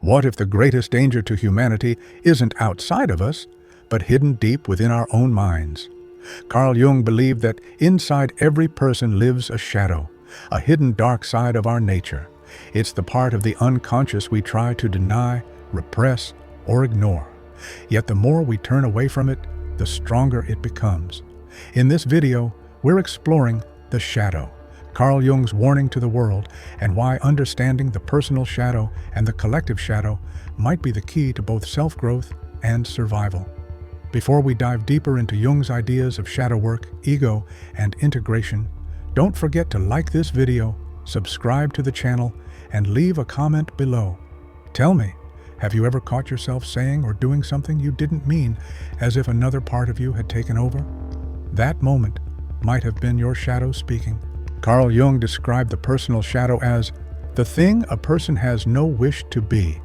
What if the greatest danger to humanity isn't outside of us, but hidden deep within our own minds? Carl Jung believed that inside every person lives a shadow, a hidden dark side of our nature. It's the part of the unconscious we try to deny, repress, or ignore. Yet the more we turn away from it, the stronger it becomes. In this video, we're exploring the shadow, Carl Jung's warning to the world, and why understanding the personal shadow and the collective shadow might be the key to both self-growth and survival. Before we dive deeper into Jung's ideas of shadow work, ego, and integration, don't forget to like this video, subscribe to the channel, and leave a comment below. Tell me, have you ever caught yourself saying or doing something you didn't mean, as if another part of you had taken over? That moment might have been your shadow speaking. Carl Jung described the personal shadow as the thing a person has no wish to be.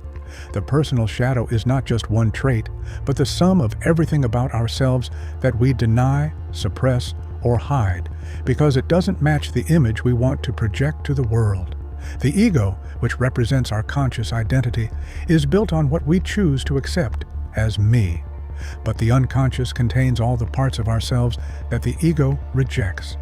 The personal shadow is not just one trait, but the sum of everything about ourselves that we deny, suppress, or hide, because it doesn't match the image we want to project to the world. The ego, which represents our conscious identity, is built on what we choose to accept as me. But the unconscious contains all the parts of ourselves that the ego rejects.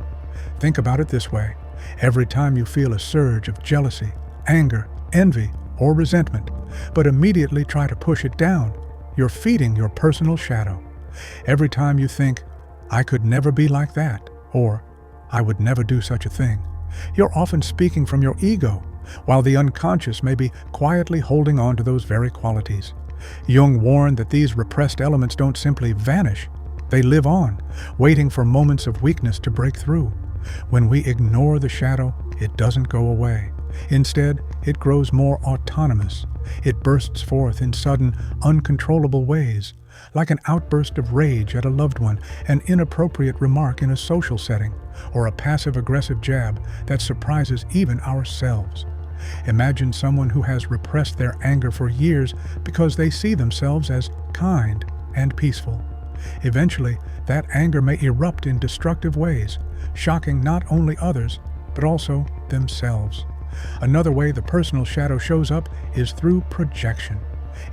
Think about it this way. Every time you feel a surge of jealousy, anger, envy, or resentment, but immediately try to push it down, you're feeding your personal shadow. Every time you think, I could never be like that, or I would never do such a thing, you're often speaking from your ego, while the unconscious may be quietly holding on to those very qualities. Jung warned that these repressed elements don't simply vanish, they live on, waiting for moments of weakness to break through. When we ignore the shadow, it doesn't go away. Instead, it grows more autonomous. It bursts forth in sudden, uncontrollable ways, like an outburst of rage at a loved one, an inappropriate remark in a social setting, or a passive-aggressive jab that surprises even ourselves. Imagine someone who has repressed their anger for years because they see themselves as kind and peaceful. Eventually, that anger may erupt in destructive ways, shocking not only others, but also themselves. Another way the personal shadow shows up is through projection.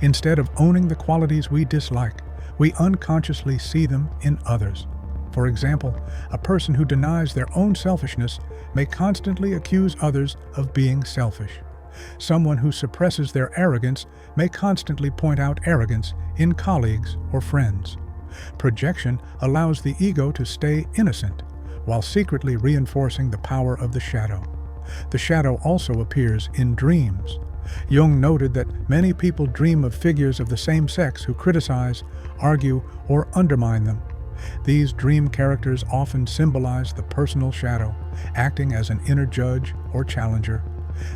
Instead of owning the qualities we dislike, we unconsciously see them in others. For example, a person who denies their own selfishness may constantly accuse others of being selfish. Someone who suppresses their arrogance may constantly point out arrogance in colleagues or friends. Projection allows the ego to stay innocent, while secretly reinforcing the power of the shadow. The shadow also appears in dreams. Jung noted that many people dream of figures of the same sex who criticize, argue, or undermine them. These dream characters often symbolize the personal shadow, acting as an inner judge or challenger.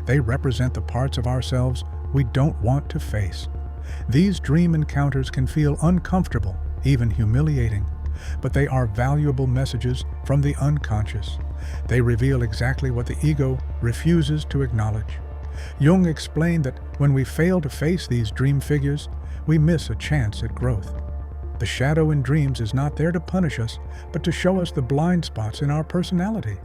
They represent the parts of ourselves we don't want to face. These dream encounters can feel uncomfortable, even humiliating, but they are valuable messages from the unconscious. They reveal exactly what the ego refuses to acknowledge. Jung explained that when we fail to face these dream figures, we miss a chance at growth. The shadow in dreams is not there to punish us, but to show us the blind spots in our personality.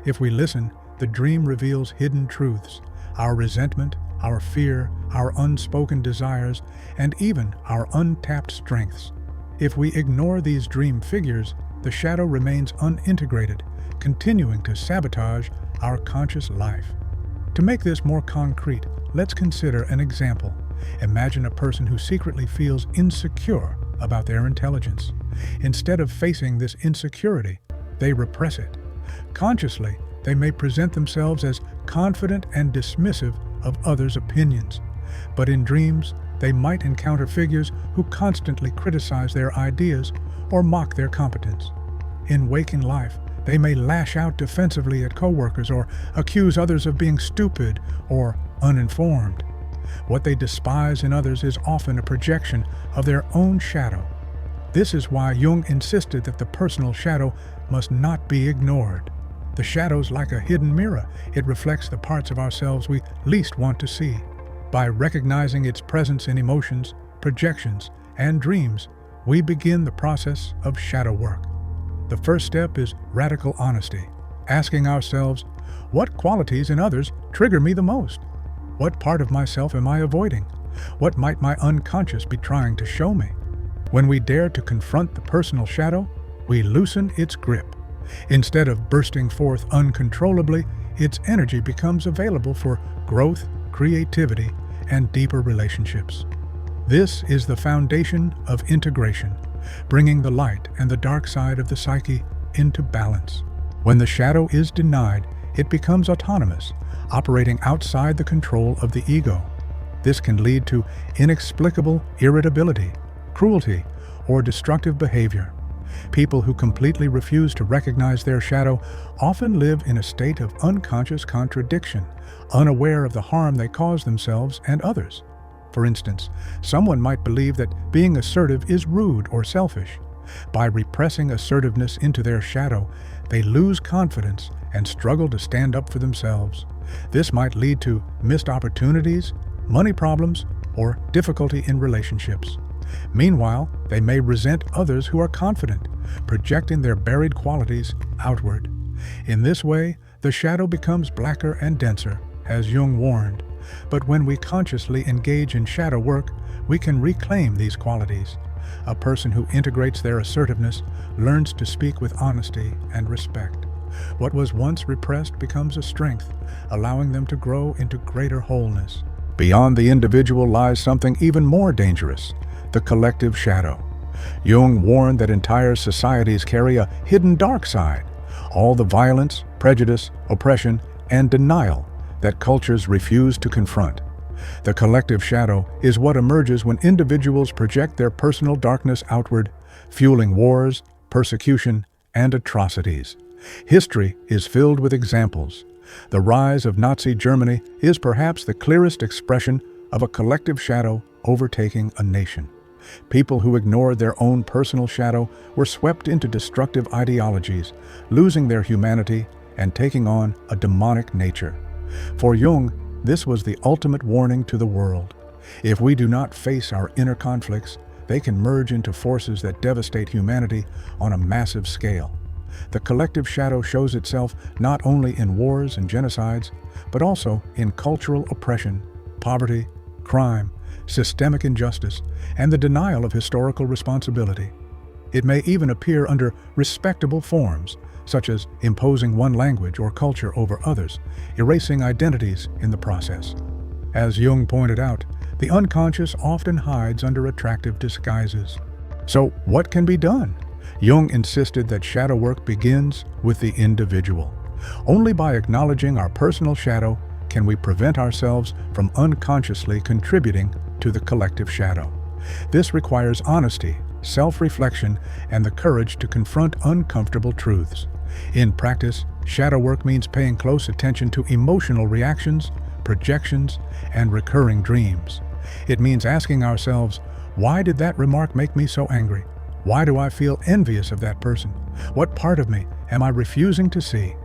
If we listen, the dream reveals hidden truths, our resentment, our fear, our unspoken desires, and even our untapped strengths. If we ignore these dream figures, the shadow remains unintegrated, continuing to sabotage our conscious life. To make this more concrete, let's consider an example. Imagine a person who secretly feels insecure about their intelligence. Instead of facing this insecurity, they repress it. Consciously, they may present themselves as confident and dismissive of others' opinions. But in dreams, they might encounter figures who constantly criticize their ideas or mock their competence. In waking life, they may lash out defensively at coworkers or accuse others of being stupid or uninformed. What they despise in others is often a projection of their own shadow. This is why Jung insisted that the personal shadow must not be ignored. The shadow's like a hidden mirror. It reflects the parts of ourselves we least want to see. By recognizing its presence in emotions, projections, and dreams, we begin the process of shadow work. The first step is radical honesty, asking ourselves, what qualities in others trigger me the most? What part of myself am I avoiding? What might my unconscious be trying to show me? When we dare to confront the personal shadow, we loosen its grip. Instead of bursting forth uncontrollably, its energy becomes available for growth, creativity, and deeper relationships. This is the foundation of integration, bringing the light and the dark side of the psyche into balance. When the shadow is denied, it becomes autonomous, operating outside the control of the ego. This can lead to inexplicable irritability, cruelty, or destructive behavior. People who completely refuse to recognize their shadow often live in a state of unconscious contradiction, unaware of the harm they cause themselves and others. For instance, someone might believe that being assertive is rude or selfish. By repressing assertiveness into their shadow, they lose confidence and struggle to stand up for themselves. This might lead to missed opportunities, money problems, or difficulty in relationships. Meanwhile, they may resent others who are confident, projecting their buried qualities outward. In this way, the shadow becomes blacker and denser, as Jung warned. But when we consciously engage in shadow work, we can reclaim these qualities. A person who integrates their assertiveness learns to speak with honesty and respect. What was once repressed becomes a strength, allowing them to grow into greater wholeness. Beyond the individual lies something even more dangerous: the collective shadow. Jung warned that entire societies carry a hidden dark side, all the violence, prejudice, oppression, and denial that cultures refuse to confront. The collective shadow is what emerges when individuals project their personal darkness outward, fueling wars, persecution, and atrocities. History is filled with examples. The rise of Nazi Germany is perhaps the clearest expression of a collective shadow overtaking a nation. People who ignored their own personal shadow were swept into destructive ideologies, losing their humanity and taking on a demonic nature. For Jung, this was the ultimate warning to the world. If we do not face our inner conflicts, they can merge into forces that devastate humanity on a massive scale. The collective shadow shows itself not only in wars and genocides, but also in cultural oppression, poverty, crime, systemic injustice, and the denial of historical responsibility. It may even appear under respectable forms, such as imposing one language or culture over others, erasing identities in the process. As Jung pointed out, the unconscious often hides under attractive disguises. So what can be done? Jung insisted that shadow work begins with the individual. Only by acknowledging our personal shadow can we prevent ourselves from unconsciously contributing to the collective shadow. This requires honesty, self-reflection, and the courage to confront uncomfortable truths. In practice, shadow work means paying close attention to emotional reactions, projections, and recurring dreams. It means asking ourselves, why did that remark make me so angry? Why do I feel envious of that person? What part of me am I refusing to see?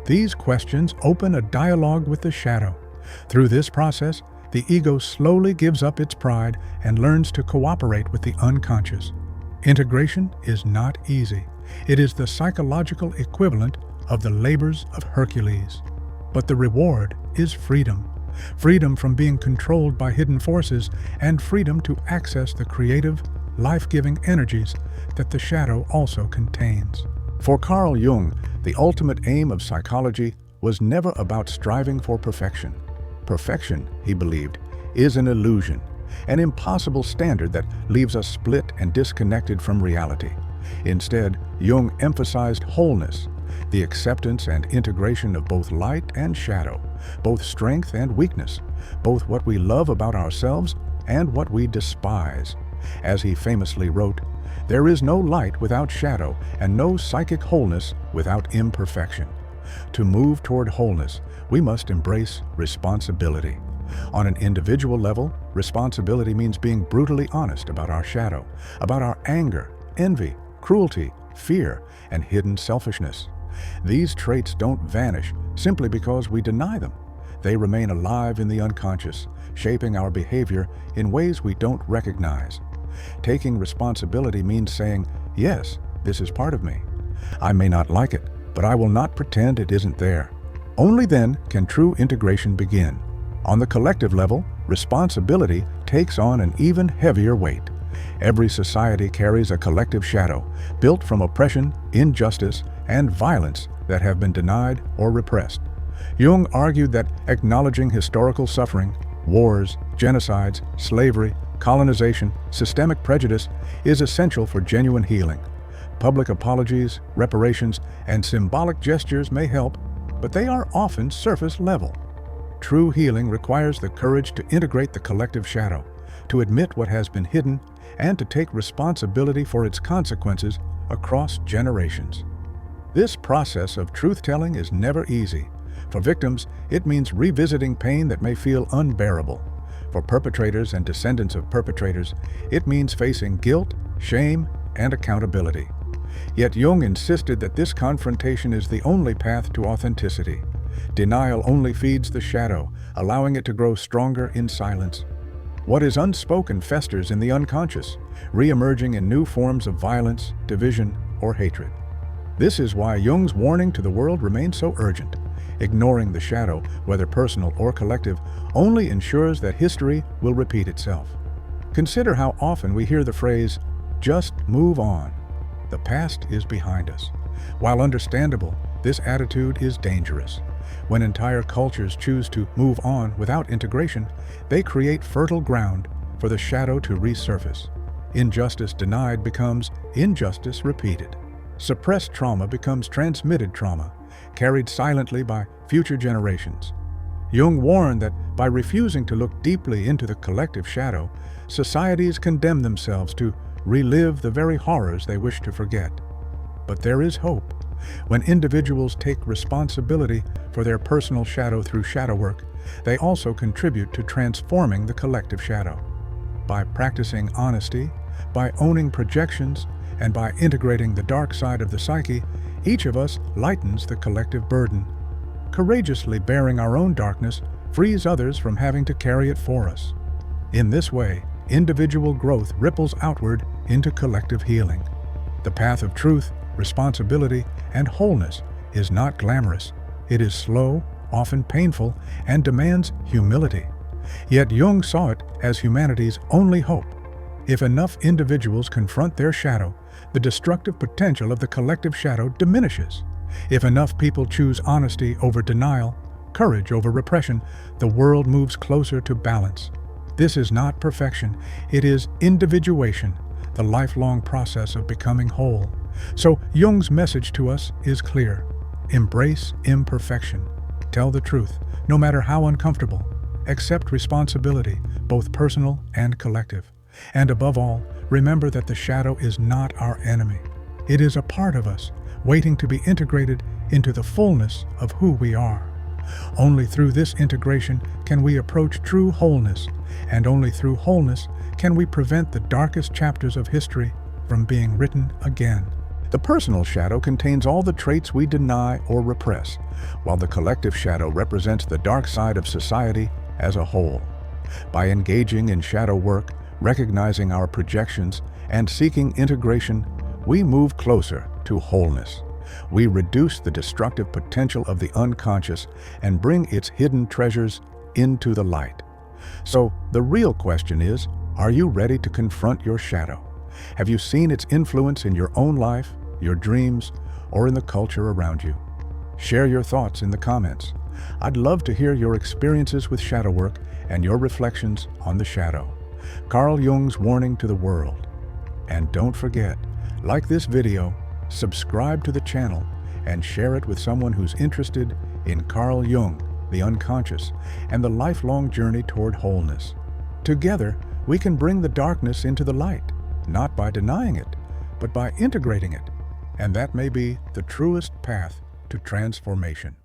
These questions open a dialogue with the shadow. Through this process, the ego slowly gives up its pride and learns to cooperate with the unconscious. Integration is not easy. It is the psychological equivalent of the labors of Hercules. But the reward is freedom. Freedom from being controlled by hidden forces and freedom to access the creative, life-giving energies that the shadow also contains. For Carl Jung, the ultimate aim of psychology was never about striving for perfection. Perfection, he believed, is an illusion, an impossible standard that leaves us split and disconnected from reality. Instead, Jung emphasized wholeness, the acceptance and integration of both light and shadow, both strength and weakness, both what we love about ourselves and what we despise. As he famously wrote, "There is no light without shadow and no psychic wholeness without imperfection." To move toward wholeness, we must embrace responsibility. On an individual level, responsibility means being brutally honest about our shadow, about our anger, envy, cruelty, fear, and hidden selfishness. These traits don't vanish simply because we deny them. They remain alive in the unconscious, shaping our behavior in ways we don't recognize. Taking responsibility means saying, yes, this is part of me. I may not like it, but I will not pretend it isn't there. Only then can true integration begin. On the collective level, responsibility takes on an even heavier weight. Every society carries a collective shadow, built from oppression, injustice, and violence that have been denied or repressed. Jung argued that acknowledging historical suffering, wars, genocides, slavery, colonization, systemic prejudice is essential for genuine healing. Public apologies, reparations, and symbolic gestures may help, but they are often surface level. True healing requires the courage to integrate the collective shadow, to admit what has been hidden, and to take responsibility for its consequences across generations. This process of truth-telling is never easy. For victims, it means revisiting pain that may feel unbearable. For perpetrators and descendants of perpetrators, it means facing guilt, shame, and accountability. Yet Jung insisted that this confrontation is the only path to authenticity. Denial only feeds the shadow, allowing it to grow stronger in silence. What is unspoken festers in the unconscious, re-emerging in new forms of violence, division, or hatred. This is why Jung's warning to the world remains so urgent. Ignoring the shadow, whether personal or collective, only ensures that history will repeat itself. Consider how often we hear the phrase, "just move on." The past is behind us. While understandable, this attitude is dangerous. When entire cultures choose to move on without integration, they create fertile ground for the shadow to resurface. Injustice denied becomes injustice repeated. Suppressed trauma becomes transmitted trauma, carried silently by future generations. Jung warned that by refusing to look deeply into the collective shadow, societies condemn themselves to relive the very horrors they wish to forget. But there is hope. When individuals take responsibility for their personal shadow through shadow work, they also contribute to transforming the collective shadow. By practicing honesty, by owning projections, and by integrating the dark side of the psyche, each of us lightens the collective burden. Courageously bearing our own darkness frees others from having to carry it for us. In this way, individual growth ripples outward into collective healing. The path of truth, responsibility, and wholeness is not glamorous. It is slow, often painful, and demands humility. Yet Jung saw it as humanity's only hope. If enough individuals confront their shadow, the destructive potential of the collective shadow diminishes. If enough people choose honesty over denial, courage over repression, the world moves closer to balance. This is not perfection, it is individuation, the lifelong process of becoming whole. So Jung's message to us is clear. Embrace imperfection. Tell the truth, no matter how uncomfortable. Accept responsibility, both personal and collective. And above all, remember that the shadow is not our enemy. It is a part of us, waiting to be integrated into the fullness of who we are. Only through this integration can we approach true wholeness, and only through wholeness can we prevent the darkest chapters of history from being written again. The personal shadow contains all the traits we deny or repress, while the collective shadow represents the dark side of society as a whole. By engaging in shadow work, recognizing our projections, and seeking integration, we move closer to wholeness. We reduce the destructive potential of the unconscious and bring its hidden treasures into the light. So, the real question is, are you ready to confront your shadow? Have you seen its influence in your own life, your dreams, or in the culture around you? Share your thoughts in the comments. I'd love to hear your experiences with shadow work and your reflections on the shadow. Carl Jung's warning to the world. And don't forget, like this video, subscribe to the channel, and share it with someone who's interested in Carl Jung, the unconscious, and the lifelong journey toward wholeness. Together, we can bring the darkness into the light, not by denying it, but by integrating it. And that may be the truest path to transformation.